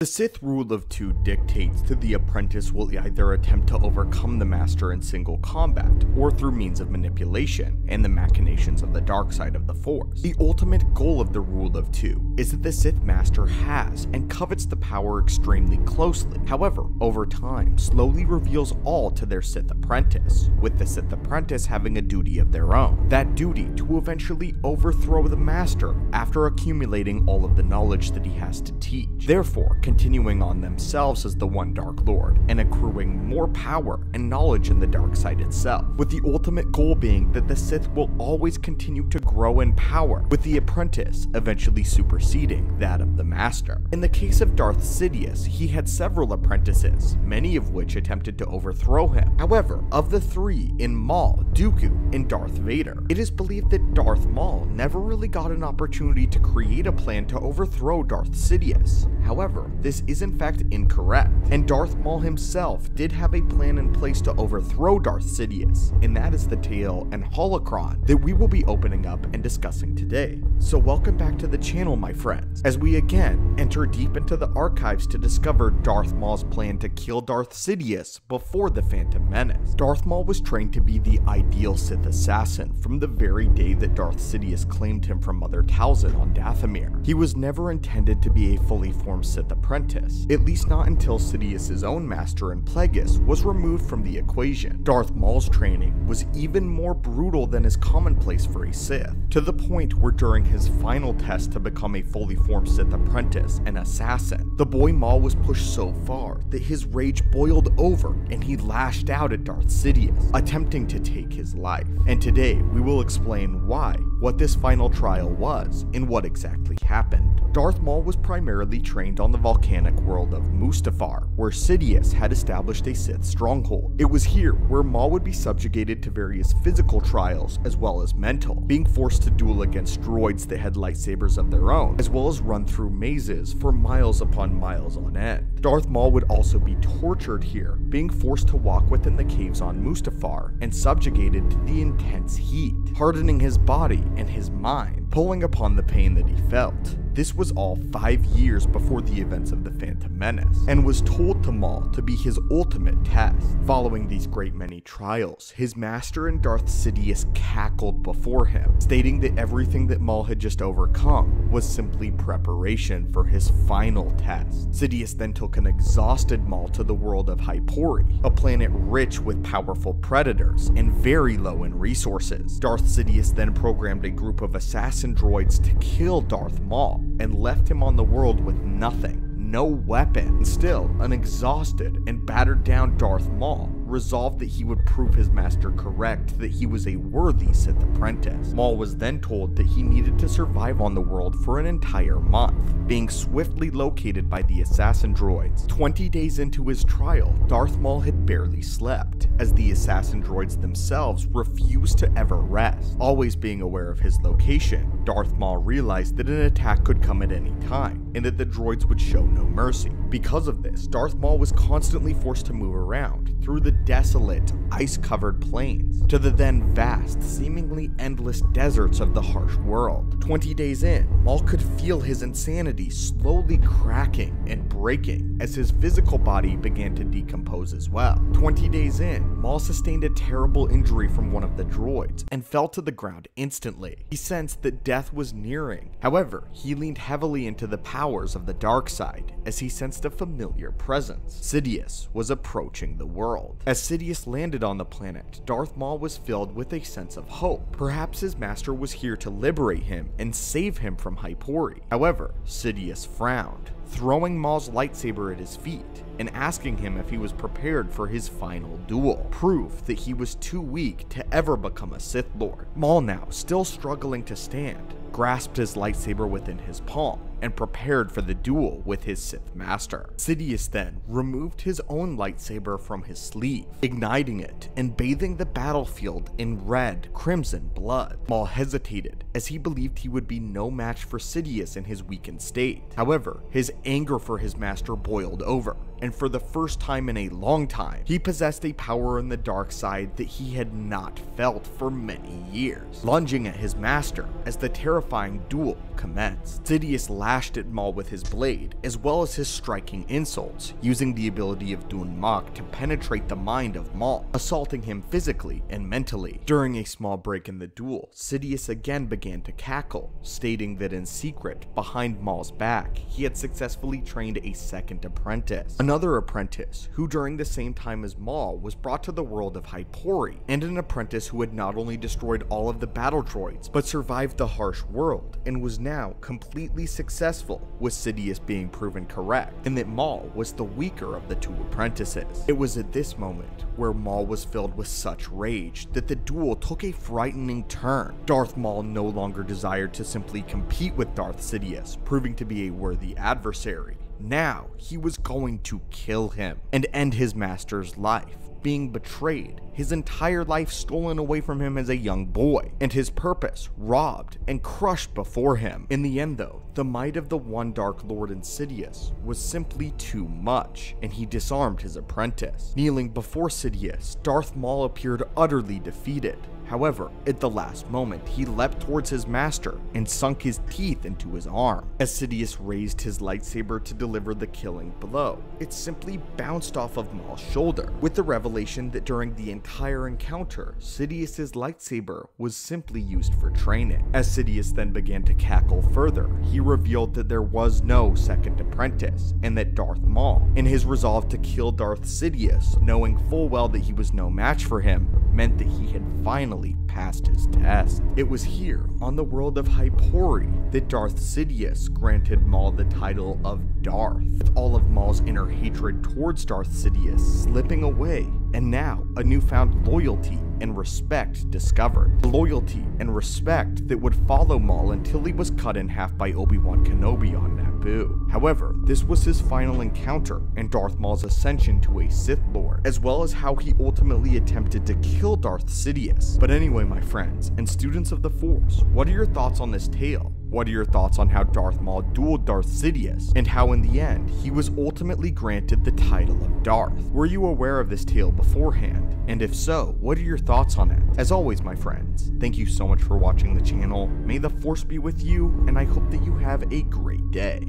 The Sith rule of two dictates that the apprentice will either attempt to overcome the master in single combat, or through means of manipulation and the machinations of the dark side of the Force. The ultimate goal of the rule of two is that the Sith master has and covets the power extremely closely. However, over time, slowly reveals all to their Sith apprentice, with the Sith apprentice having a duty of their own. That duty to eventually overthrow the master after accumulating all of the knowledge that he has to teach. Therefore, continuing on themselves as the one Dark Lord, and accruing more power and knowledge in the dark side itself, with the ultimate goal being that the Sith will always continue to grow in power, with the apprentice eventually superseding that of the master. In the case of Darth Sidious, he had several apprentices, many of which attempted to overthrow him. However, of the three in Maul, Dooku, and Darth Vader, it is believed that Darth Maul never really got an opportunity to create a plan to overthrow Darth Sidious. However, this is in fact incorrect, and Darth Maul himself did have a plan in place to overthrow Darth Sidious, and that is the tale and holocron that we will be opening up and discussing today. So welcome back to the channel, my friends, as we again enter deep into the archives to discover Darth Maul's plan to kill Darth Sidious before the Phantom Menace. Darth Maul was trained to be the ideal Sith assassin from the very day that Darth Sidious claimed him from Mother Talzin on Dathomir. He was never intended to be a fully formed Sith apprentice, at least not until Sidious's own master in Plagueis was removed from the equation. Darth Maul's training was even more brutal than is commonplace for a Sith, to the point where during his final test to become a fully formed Sith apprentice and assassin, the boy Maul was pushed so far that his rage boiled over and he lashed out at Darth Sidious, attempting to take his life. And today we will explain why, what this final trial was, and what exactly happened. Darth Maul was primarily trained on the volcanic world of Mustafar, where Sidious had established a Sith stronghold. It was here where Maul would be subjugated to various physical trials as well as mental, being forced to duel against droids that had lightsabers of their own, as well as run through mazes for miles upon miles on end. Darth Maul would also be tortured here, being forced to walk within the caves on Mustafar and subjugated to the intense heat, hardening his body and his mind, pulling upon the pain that he felt. This was all 5 years before the events of the Phantom Menace, and was told to Maul to be his ultimate test. Following these great many trials, his master and Darth Sidious cackled before him, stating that everything that Maul had just overcome was simply preparation for his final test. Sidious then took an exhausted Maul to the world of Hypori, a planet rich with powerful predators and very low in resources. Darth Sidious then programmed a group of assassin droids to kill Darth Maul, and left him on the world with nothing. No weapon. Still, an exhausted and battered down Darth Maul resolved that he would prove his master correct, that he was a worthy Sith apprentice. Maul was then told that he needed to survive on the world for an entire month, being swiftly located by the assassin droids. 20 days into his trial, Darth Maul had barely slept, as the assassin droids themselves refused to ever rest. Always being aware of his location, Darth Maul realized that an attack could come at any time, and that the droids would show no mercy. Because of this, Darth Maul was constantly forced to move around through the desolate, ice-covered plains to the then vast, seemingly endless deserts of the harsh world. 20 days in, Maul could feel his insanity slowly cracking and breaking as his physical body began to decompose as well. 20 days in, Maul sustained a terrible injury from one of the droids and fell to the ground instantly. He sensed that death was nearing. However, he leaned heavily into the powers of the dark side as he sensed a familiar presence. Sidious was approaching the world. As Sidious landed on the planet, Darth Maul was filled with a sense of hope. Perhaps his master was here to liberate him and save him from Hypori. However, Sidious frowned, throwing Maul's lightsaber at his feet and asking him if he was prepared for his final duel, proof that he was too weak to ever become a Sith Lord. Maul, now still struggling to stand, grasped his lightsaber within his palm and prepared for the duel with his Sith master. Sidious then removed his own lightsaber from his sleeve, igniting it and bathing the battlefield in red, crimson blood. Maul hesitated, as he believed he would be no match for Sidious in his weakened state. However, his anger for his master boiled over, and for the first time in a long time, he possessed a power in the dark side that he had not felt for many years. Lunging at his master as the terrifying duel commenced, Sidious lashed at Maul with his blade, as well as his striking insults, using the ability of Dun Mok to penetrate the mind of Maul, assaulting him physically and mentally. During a small break in the duel, Sidious again began to cackle, stating that in secret, behind Maul's back, he had successfully trained a second apprentice. Another apprentice, who during the same time as Maul was brought to the world of Hypori, and an apprentice who had not only destroyed all of the battle droids, but survived the harsh world, and was now completely successful, with Sidious being proven correct, and that Maul was the weaker of the two apprentices. It was at this moment where Maul was filled with such rage that the duel took a frightening turn. Darth Maul no longer desired to simply compete with Darth Sidious, proving to be a worthy adversary. Now, he was going to kill him and end his master's life, being betrayed, his entire life stolen away from him as a young boy, and his purpose robbed and crushed before him. In the end though, the might of the one Dark Lord in Sidious was simply too much, and he disarmed his apprentice. Kneeling before Sidious, Darth Maul appeared utterly defeated. However, at the last moment, he leapt towards his master and sunk his teeth into his arm. As Sidious raised his lightsaber to deliver the killing blow, it simply bounced off of Maul's shoulder, with the revelation that during the entire encounter, Sidious's lightsaber was simply used for training. As Sidious then began to cackle further, he revealed that there was no second apprentice, and that Darth Maul, in his resolve to kill Darth Sidious, knowing full well that he was no match for him, meant that he had finally passed his test. It was here, on the world of Hypori, that Darth Sidious granted Maul the title of Darth, with all of Maul's inner hatred towards Darth Sidious slipping away, and now a newfound loyalty and respect discovered. The loyalty and respect that would follow Maul until he was cut in half by Obi-Wan Kenobi on Naboo. However, this was his final encounter and Darth Maul's ascension to a Sith Lord, as well as how he ultimately attempted to kill Darth Sidious. But anyway, my friends and students of the Force, what are your thoughts on this tale? What are your thoughts on how Darth Maul dueled Darth Sidious, and how in the end, he was ultimately granted the title of Darth? Were you aware of this tale beforehand? And if so, what are your thoughts on it? As always, my friends, thank you so much for watching the channel. May the Force be with you, and I hope that you have a great day.